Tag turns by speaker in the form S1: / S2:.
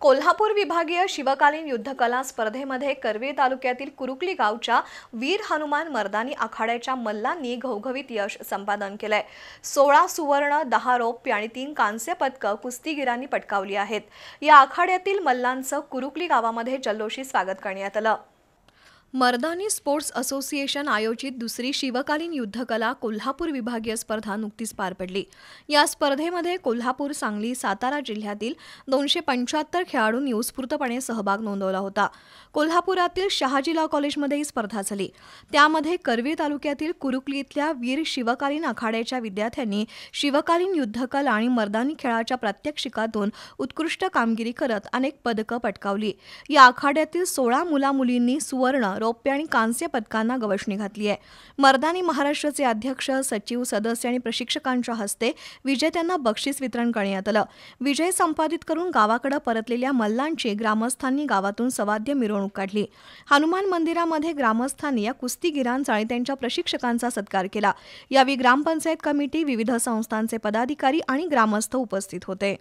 S1: कोल्हापूर विभागीय शिवकालीन युद्धकला स्पर्धेमध्ये करवीर तालुक्यातील कुरुकली गावच्या वीर हनुमान मर्दानी आखाड्याच्या मल्लांनी घवघवीत यश संपादन केलंय। 16 सुवर्ण, 10 रौप्य आणि 3 कांस्य पदकं कुस्तीगीरांनी पटकावली आहेत। या आखाड्यातील मल्लांचं कुरुकली गावामध्ये जल्लोषी स्वागत करण्यात आलं। मर्दानी स्पोर्ट्स असोसिएशन आयोजित दुसरी शिवकालीन युद्धकला कोल्हापूर विभागीय स्पर्धा नुकतीच पार पडली। या स्पर्धेमध्ये कोल्हापूर, सांगली, सातारा जिल्ह्यातील 275 खेळाडूंनी उत्स्फूर्तपणे सहभाग नोंदवला होता। कोल्हापुरातील शहाजी लॉ कॉलेजमध्ये ही स्पर्धा झाली। त्यामध्ये करवीर तालुक्यातील कुरुकली इथल्या वीर शिवकालीन आखाड्याच्या विद्यार्थ्यांनी शिवकालीन युद्धकला आणि मर्दानी खेळाच्या प्रात्यक्षिकातून उत्कृष्ट कामगिरी करत अनेक पदकं पटकावली। या आखाड्यातील 16 मुला-मुलींनी सुवर्ण, रौप्य आणि कांस्य पदकांना गवसणी घातली आहे। मर्दानी महाराष्ट्राचे अध्यक्ष, सचिव, सदस्य आणि प्रशिक्षकांच्या हस्ते विजेत्यांना बक्षीस वितरण करण्यात आलं। विजय संपादित करून गावाकडे परतलेल्या मल्लांची ग्रामस्थांनी गावातून सवाद्य मिरवणूक काढली। हनुमान मंदिरामध्ये ग्रामस्थांनी या कुस्तीगीरांचा आणि त्यांच्या प्रशिक्षकांचा सत्कार केला। यावेळी ग्रामपंचायत कमिटी, विविध संस्थांचे पदाधिकारी आणि ग्रामस्थ उपस्थित होते।